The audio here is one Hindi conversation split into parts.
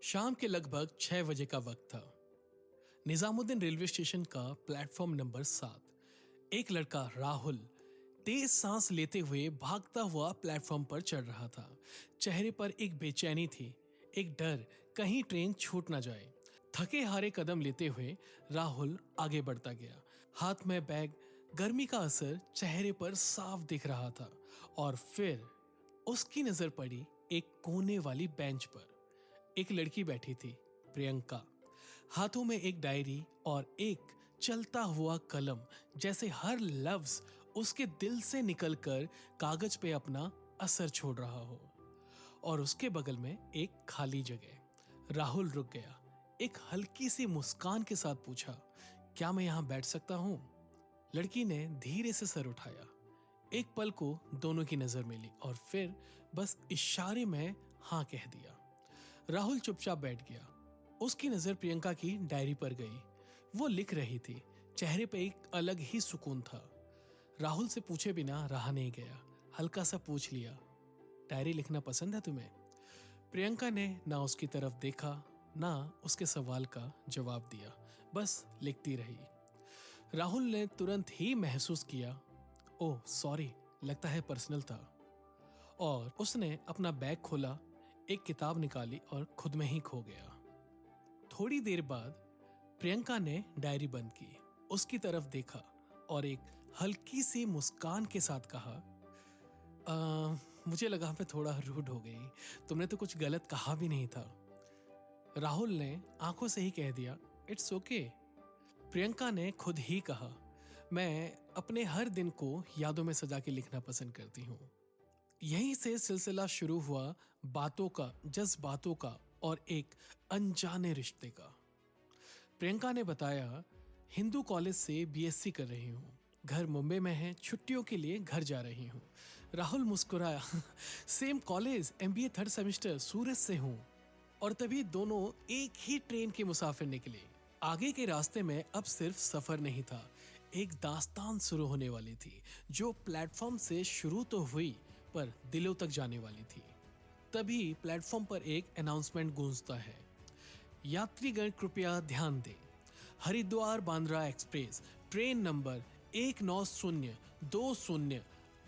शाम के लगभग 6 बजे का वक्त था। निजामुद्दीन रेलवे स्टेशन का प्लेटफॉर्म नंबर 7। एक लड़का राहुल तेज सांस लेते हुए भागता हुआ प्लेटफॉर्म पर चढ़ रहा था। चेहरे पर एक बेचैनी थी, एक डर कहीं ट्रेन छूट ना जाए। थके हारे कदम लेते हुए राहुल आगे बढ़ता गया। हाथ में बैग, गर्मी का असर चेहरे पर साफ दिख रहा था। और फिर उसकी नजर पड़ी एक कोने वाली बेंच पर। एक लड़की बैठी थी, प्रियंका। हाथों में एक डायरी और एक चलता हुआ कलम, जैसे हर लफ्ज उसके दिल से निकलकर कागज पे अपना असर छोड़ रहा हो। और उसके बगल में एक खाली जगह। राहुल रुक गया। एक हल्की सी मुस्कान के साथ पूछा, क्या मैं यहां बैठ सकता हूं? लड़की ने धीरे से सर उठाया। एक पल को दोनों की नजर मिली और फिर बस इशारे में हाँ कह दिया। राहुल चुपचाप बैठ गया। उसकी नजर प्रियंका की डायरी पर गई। वो लिख रही थी। चेहरे पे एक अलग ही सुकून था। राहुल से पूछे बिना रहा नहीं गया। हल्का सा पूछ लिया, डायरी लिखना पसंद है तुम्हें? प्रियंका ने ना उसकी तरफ देखा, ना उसके सवाल का जवाब दिया, बस लिखती रही। राहुल ने तुरंत ही महसूस किया, ओह सॉरी, लगता है पर्सनल था। और उसने अपना बैग खोला, एक किताब निकाली और खुद में ही खो गया। थोड़ी देर बाद प्रियंका ने डायरी बंद की, उसकी तरफ देखा और एक हल्की सी मुस्कान के साथ कहा, मुझे लगा मैं थोड़ा रूड हो गई, तुमने तो कुछ गलत कहा भी नहीं था। राहुल ने आंखों से ही कह दिया, इट्स ओके। प्रियंका ने खुद ही कहा, मैं अपने हर दिन को यादों में सजा के लिखना पसंद करती हूँ। यहीं से सिलसिला शुरू हुआ, बातों का, जज्बातों का और एक अनजाने रिश्ते का। प्रियंका ने बताया, हिंदू कॉलेज से बीएससी कर रही हूँ, घर मुंबई में है, छुट्टियों के लिए घर जा रही हूँ। राहुल मुस्कुराया, same college, MBA third semester, Surat से हूँ। और तभी दोनों एक ही ट्रेन के मुसाफिर निकले। आगे के रास्ते में अब सिर्फ सफर नहीं था, एक दास्तान शुरू होने वाली थी, जो प्लेटफॉर्म से शुरू तो हुई पर दिलों तक जाने वाली थी। तभी प्लेटफॉर्म पर एक अनाउंसमेंट गूंजता है, यात्रीगण कृपया ध्यान दें, Haridwar Bandra express train number 1920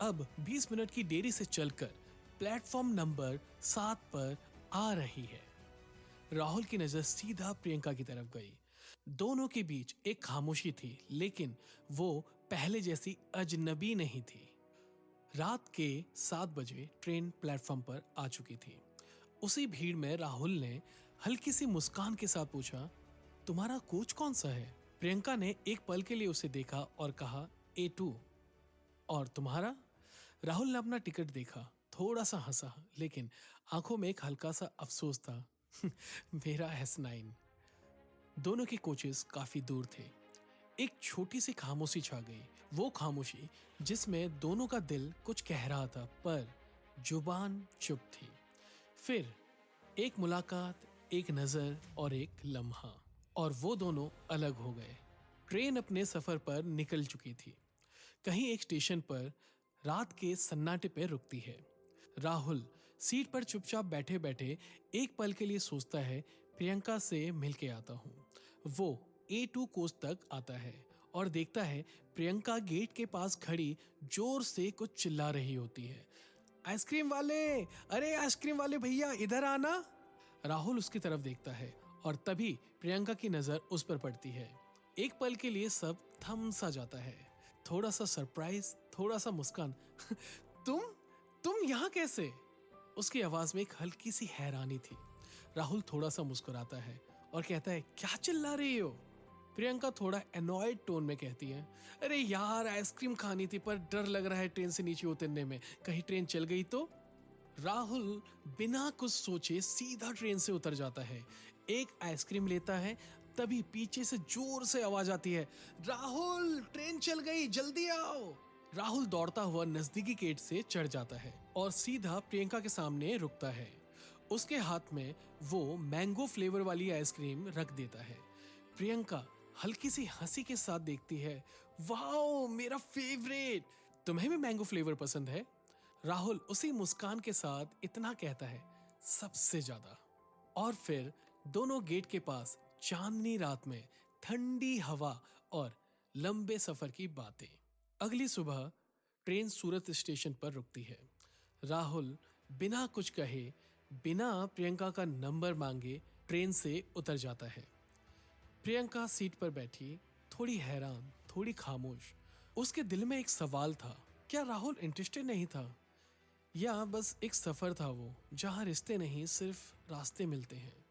अब 20 मिनट की देरी से चलकर प्लेटफॉर्म नंबर 7 पर आ रही है। राहुल की नजर सीधा प्रियंका की तरफ गई। दोनों के बीच एक खामोशी थी, लेकिन वो पहले जैसी अजनबी नहीं थी। रात के 7 बजे ट्रेन प्लेटफॉर्म पर आ चुकी थी। उसी भीड़ में राहुल ने हल्की सी मुस्कान के साथ पूछा, तुम्हारा कोच कौन सा है? प्रियंका ने एक पल के लिए उसे देखा और कहा, A2। और तुम्हारा? राहुल ने अपना टिकट देखा, थोड़ा सा हंसा, लेकिन आंखों में एक हल्का सा अफसोस था। मेरा S9। दोनों के कोचेस काफी दूर थे। एक छोटी सी खामोशी छा गई, वो खामोशी जिसमें दोनों का दिल कुछ कह रहा था पर जुबान चुप थी। फिर एक मुलाकात, एक नजर और एक लम्हा, और वो दोनों अलग हो गए। ट्रेन अपने सफर पर निकल चुकी थी। कहीं एक स्टेशन पर रात के सन्नाटे पे रुकती है। राहुल सीट पर चुपचाप बैठे बैठे एक पल के लिए सोचता है, प्रियंका से मिलके आता हूँ। वो A2 कोच तक आता है और देखता है प्रियंका गेट के पास खड़ी जोर से कुछ चिल्ला रही होती है, आइसक्रीम वाले, अरे आइसक्रीम वाले भैया इधर आना। राहुल उसकी तरफ देखता है और तभी प्रियंका की नजर उस पर पड़ती है। एक पल के लिए सब थम सा जाता है, थोड़ा सा सरप्राइज, थोड़ा सा मुस्कान। तुम यहाँ कैसे? उसकी आवाज में एक हल्की सी हैरानी थी। राहुल थोड़ा सा मुस्कुराता है और कहता है, क्या चिल्ला रही हो? प्रियंका थोड़ा एनॉयड टोन में कहती है, अरे यार आइसक्रीम खानी थी पर डर लग रहा है ट्रेन से नीचे उतरने में, कहीं ट्रेन चल गई तो। राहुल बिना कुछ सोचे सीधा ट्रेन से उतर जाता है, एक आइसक्रीम लेता है। तभी पीछे से जोर से आवाज आती है, राहुल ट्रेन चल गई, जल्दी आओ। राहुल दौड़ता हुआ नजदीकी गेट से चढ़ जाता है और सीधा प्रियंका के सामने रुकता है। उसके हाथ में वो मैंगो फ्लेवर वाली आइसक्रीम रख देता है। प्रियंका हल्की सी हंसी के साथ देखती है, वाओ मेरा फेवरेट, तुम्हें भी मैंगो फ्लेवर पसंद है? राहुल उसी मुस्कान के साथ इतना कहता है, सबसे ज्यादा। और फिर दोनों गेट के पास चांदनी रात में ठंडी हवा और लंबे सफर की बातें। अगली सुबह ट्रेन सूरत स्टेशन पर रुकती है। राहुल बिना कुछ कहे, बिना प्रियंका का नंबर मांगे ट्रेन से उतर जाता है। प्रियंका सीट पर बैठी, थोड़ी हैरान, थोड़ी खामोश। उसके दिल में एक सवाल था, क्या राहुल इंटरेस्टेड नहीं था, या बस एक सफर था वो जहां रिश्ते नहीं सिर्फ रास्ते मिलते हैं।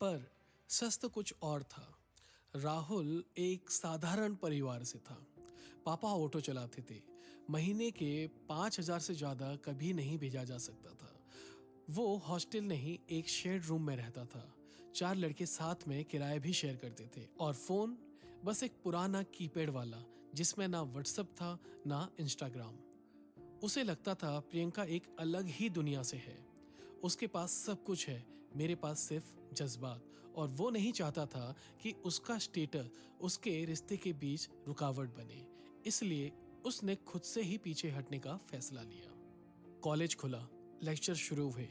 पर सच तो कुछ और था। राहुल एक साधारण परिवार से था। पापा ऑटो चलाते थे। महीने के 5,000 से ज्यादा कभी नहीं भेजा जा सकता था। वो हॉस्टल नहीं, एक शेयर्ड रूम में रहता था। 4 लड़के साथ में किराए भी शेयर करते थे, और फोन बस एक पुराना कीपैड वाला, जिसमें ना व्हाट्सएप था ना इंस्टाग्राम। उसे लगता था प्रियंका एक अलग ही दुनिया से है। उसके पास सब कुछ है, मेरे पास सिर्फ जज्बात। और वो नहीं चाहता था कि उसका स्टेटस उसके रिश्ते के बीच रुकावट बने। इसलिए उसने खुद से ही पीछे हटने का फैसला लिया। कॉलेज खुला, लेक्चर शुरू हुए।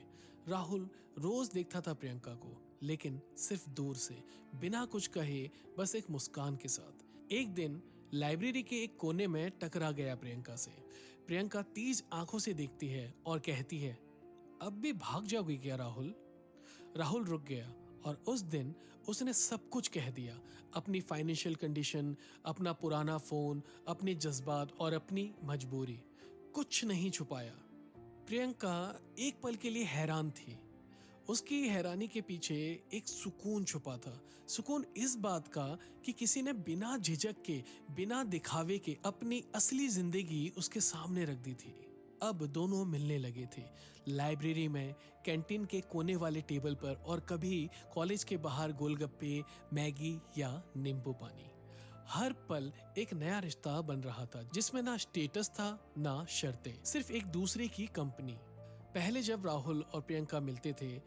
राहुल रोज देखता था प्रियंका को, लेकिन सिर्फ दूर से, बिना कुछ कहे, बस एक मुस्कान के साथ। एक दिन लाइब्रेरी के एक कोने में टकरा गया प्रियंका से। प्रियंका तेज आंखों से देखती है और कहती है, अब भी भाग जाओगी क्या राहुल? राहुल रुक गया, और उस दिन उसने सब कुछ कह दिया। अपनी फाइनेंशियल कंडीशन, अपना पुराना फोन, अपने जज्बात और अपनी मजबूरी। कुछ नहीं छुपाया। प्रियंका एक पल के लिए हैरान थी। उसकी हैरानी के पीछे एक सुकून छुपा था। सुकून इस बात का कि किसी ने बिना झिझक के, बिना दिखावे के अपनी असली जिंदगी उसके सामने रख दी थी। अब दोनों मिलने लगे थे, लाइब्रेरी में, कैंटीन के कोने वाले टेबल पर, और कभी कॉलेज के बाहर गोलगप्पे, मैगी या नींबू पानी। हर पल एक नया रिश्ता बन रहा था, जिसमें ना स्टेटस था ना शर्तें, सिर्फ एक दूसरे की कंपनी। पहले जब राहुल और प्रियंका मिलते थे,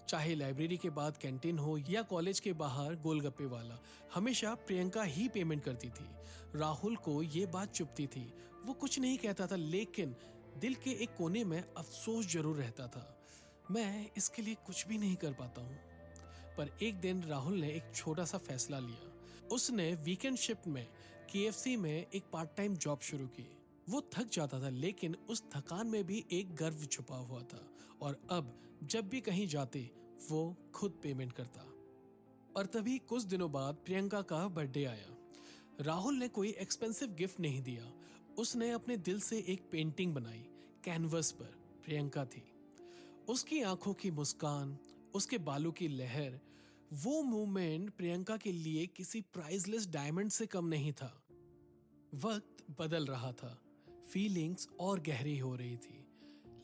चाहे लाइब्रेरी के बाद कैंटीन हो या कॉलेज के बाहर गोलगप्पे वाला, हमेशा प्रियंका ही पेमेंट करती थी। राहुल को ये बात चुभती थी। वो कुछ नहीं कहता था, लेकिन दिल के एक कोने में अफसोस जरूर रहता था, मैं इसके लिए कुछ भी नहीं कर पाता हूँ। पर एक दिन राहुल ने एक छोटा सा फैसला लिया। उसने वीकेंड शिफ्ट में केएफसी में एक पार्ट टाइम जॉब शुरू की। वो थक जाता था, लेकिन उस थकान में भी एक गर्व छुपा हुआ था। और अब जब भी कहीं जाते, वो खुद पेमेंट करता। और तभी कुछ दिनों बाद प्रियंका का बर्थडे आया। राहुल ने कोई एक्सपेंसिव गिफ्ट नहीं दिया। उसने अपने दिल से एक पेंटिंग बनाई। कैनवस पर प्रियंका थी, उसकी आंखों की मुस्कान, उसके बालों की लहर। वो मोमेंट प्रियंका के लिए किसी प्राइसलेस डायमंड से कम नहीं था। वक्त बदल रहा था, फीलिंग्स और गहरी हो रही थी,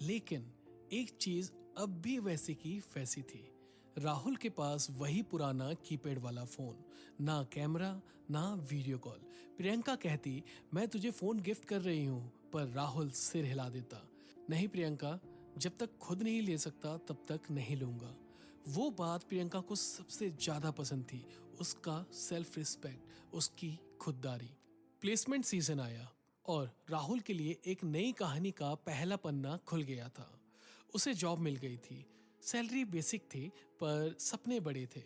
लेकिन एक चीज अब भी वैसी की वैसी थी। राहुल के पास वही पुराना कीपैड वाला फोन, ना कैमरा ना वीडियो कॉल। प्रियंका कहती, मैं तुझे फोन गिफ्ट कर रही हूँ, पर राहुल सिर हिला देता, नहीं प्रियंका, जब तक खुद नहीं ले सकता तब तक नहीं लूंगा। वो बात प्रियंका को सबसे ज्यादा पसंद थी, उसका सेल्फ रिस्पेक्ट, उसकी खुददारी। प्लेसमेंट सीजन आया और राहुल के लिए एक नई कहानी का पहला पन्ना खुल गया था। उसे जॉब मिल गई थी। सैलरी बेसिक थी, पर सपने बड़े थे।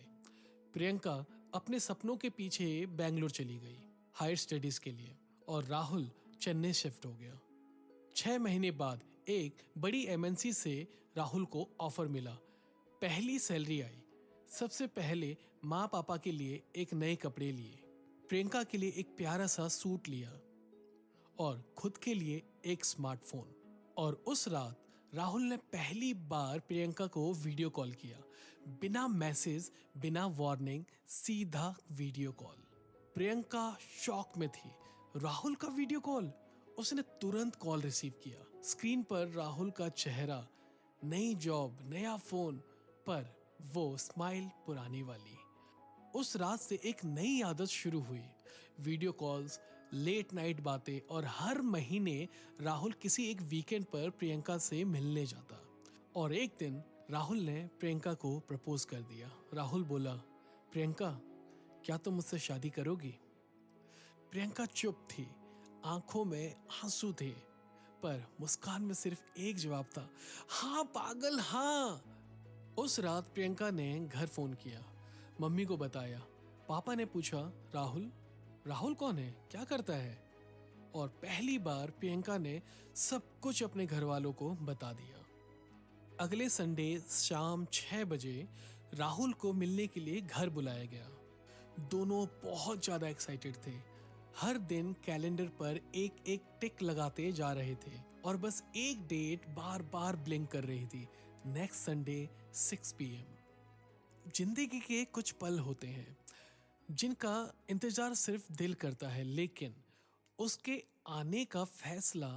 प्रियंका अपने सपनों के पीछे बेंगलुरु चली गई हायर स्टडीज के लिए, और राहुल चेन्नई शिफ्ट हो गया। 6 महीने बाद एक बड़ी एमएनसी से राहुल को ऑफर मिला। पहली सैलरी आई। सबसे पहले माँ पापा के लिए एक नए कपड़े लिए, प्रियंका के लिए एक प्यारा सा सूट लिया, और खुद के लिए एक स्मार्टफोन। और उस रात राहुल ने पहली बार प्रियंका को वीडियो कॉल किया। बिना मैसेज, बिना वार्निंग, सीधा वीडियो कॉल। प्रियंका शॉक में थी। राहुल का वीडियो कॉल? उसने तुरंत कॉल रिसीव किया। स्क्रीन पर राहुल का चेहरा, नई जॉब, नया फोन, पर वो स्माइल पुरानी वाली। उस रात से एक नई आदत शुरू हुई। वीडियो कॉल्स, लेट नाइट बातें, और हर महीने राहुल किसी एक वीकेंड पर प्रियंका से मिलने जाता। और एक दिन राहुल ने प्रियंका को प्रपोज कर दिया। राहुल बोला, प्रियंका, क्या तुम मुझसे शादी करोगी? प्रियंका चुप थी, आंखों में आंसू थे, पर मुस्कान में सिर्फ एक जवाब था, हाँ पागल हाँ। उस रात प्रियंका ने घर फोन किया, मम्मी को बताया। पापा ने पूछा, राहुल? राहुल कौन है, क्या करता है? और पहली बार प्रियंका ने सब कुछ अपने घर वालों को बता दिया। अगले संडे शाम 6 बजे राहुल को मिलने के लिए घर बुलाया गया। दोनों बहुत ज्यादा एक्साइटेड थे। हर दिन कैलेंडर पर एक एक टिक लगाते जा रहे थे और बस एक डेट बार बार ब्लिंक कर रही थी, नेक्स्ट संडे 6 PM। जिंदगी के कुछ पल होते हैं जिनका इंतजार सिर्फ दिल करता है, लेकिन उसके आने का फैसला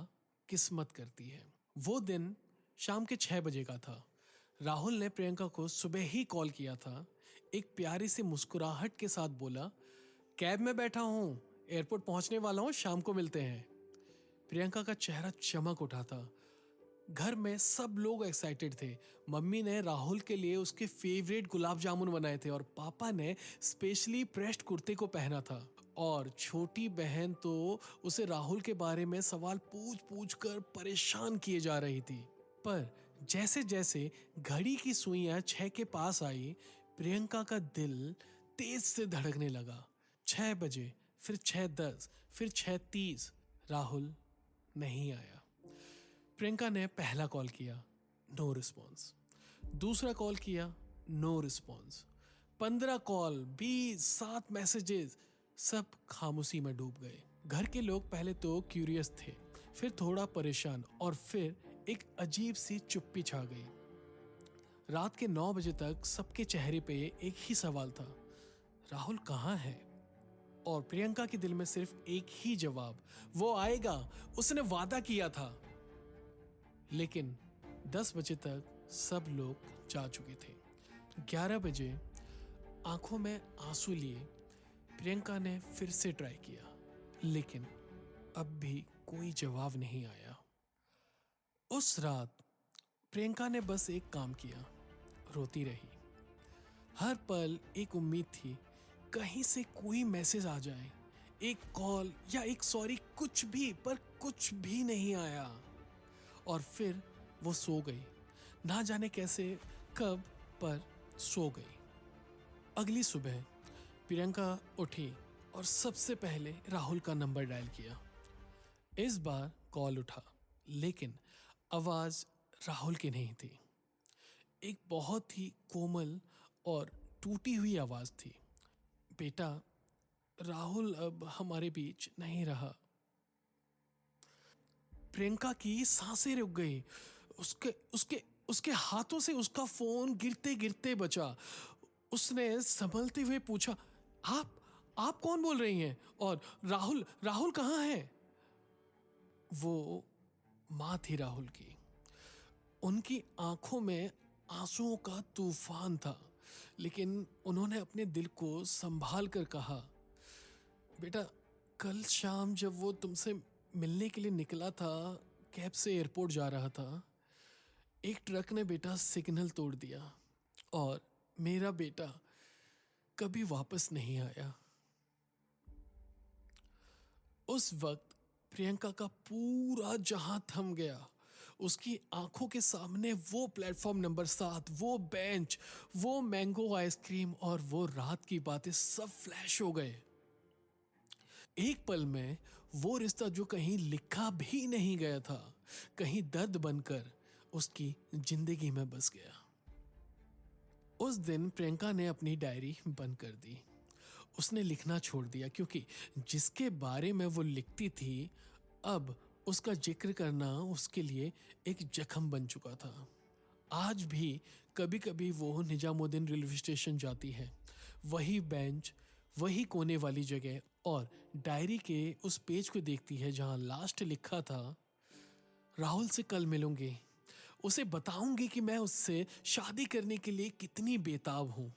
किस्मत करती है। वो दिन शाम के 6 बजे का था। राहुल ने प्रियंका को सुबह ही कॉल किया था। एक प्यारी सी मुस्कुराहट के साथ बोला, कैब में बैठा हूँ, एयरपोर्ट पहुंचने वाला हूँ, शाम को मिलते हैं। प्रियंका का चेहरा चमक उठा था। घर में सब लोग एक्साइटेड थे। मम्मी ने राहुल के लिए उसके फेवरेट गुलाब जामुन बनाए थे और पापा ने स्पेशली प्रेस्ड कुर्ते को पहना था। और छोटी बहन तो उसे राहुल के बारे में सवाल पूछ पूछ कर परेशान किए जा रही थी। पर जैसे जैसे घड़ी की सुइयां 6 के पास आई, प्रियंका का दिल तेज से धड़कने लगा। 6 बजे, फिर 6:10, फिर 6:30, राहुल नहीं आया। प्रियंका ने पहला कॉल किया, नो रिस्पॉन्स। दूसरा कॉल किया, नो रिस्पॉन्स। 15 कॉल, 20, 7 मैसेजेस, सब खामोशी में डूब गए। घर के लोग पहले तो क्यूरियस थे, फिर थोड़ा परेशान और फिर एक अजीब सी चुप्पी छा गई। रात के 9 बजे तक सबके चेहरे पे एक ही सवाल था, राहुल कहाँ है? और प्रियंका के दिल में सिर्फ एक ही जवाब, वो आएगा, उसने वादा किया था। लेकिन 10 बजे तक सब लोग जा चुके थे। 11 बजे आंखों में आंसू लिए प्रियंका ने फिर से ट्राई किया, लेकिन अब भी कोई जवाब नहीं आया। उस रात प्रियंका ने बस एक काम किया, रोती रही। हर पल एक उम्मीद थी, कहीं से कोई मैसेज आ जाए, एक कॉल या एक सॉरी, कुछ भी, पर कुछ भी नहीं आया। और फिर वो सो गई, ना जाने कैसे, कब, पर सो गई। अगली सुबह प्रियंका उठी और सबसे पहले राहुल का नंबर डायल किया। इस बार कॉल उठा, लेकिन आवाज राहुल की नहीं थी। एक बहुत ही कोमल और टूटी हुई आवाज थी, बेटा, राहुल अब हमारे बीच नहीं रहा। प्रियंका की सांसें रुक गई। उसके उसके उसके हाथों से उसका फोन गिरते गिरते बचा। उसने संभलते हुए पूछा, आप कौन बोल रही हैं? और राहुल राहुल कहाँ है? वो माँ थी राहुल की। उनकी आंखों में आंसुओं का तूफान था, लेकिन उन्होंने अपने दिल को संभाल कर कहा, बेटा, कल शाम जब वो तुमसे मिलने के लिए निकला था, कैब से एयरपोर्ट जा रहा था, एक ट्रक ने बेटा सिग्नल तोड़ दिया और मेरा बेटा कभी वापस नहीं आया। उस वक्त प्रियंका का पूरा जहां थम गया। उसकी आंखों के सामने वो प्लेटफॉर्म नंबर 7, वो बेंच, वो मैंगो आइसक्रीम और वो रात की बातें सब फ्लैश हो गए। एक पल में वो रिश्ता जो कहीं लिखा भी नहीं गया था, कहीं दर्द बनकर उसकी जिंदगी में बस गया। उस दिन प्रियंका ने अपनी डायरी बंद कर दी। उसने लिखना छोड़ दिया, क्योंकि जिसके बारे में वो लिखती थी, अब उसका जिक्र करना उसके लिए एक जख्म बन चुका था। आज भी कभी कभी वो निजामुद्दीन रेलवे स्टेशन जाती है, वही बेंच, वही कोने वाली जगह, और डायरी के उस पेज को देखती है जहां लास्ट लिखा था, राहुल से कल मिलूंगी, उसे बताऊंगी कि मैं उससे शादी करने के लिए कितनी बेताब हूं।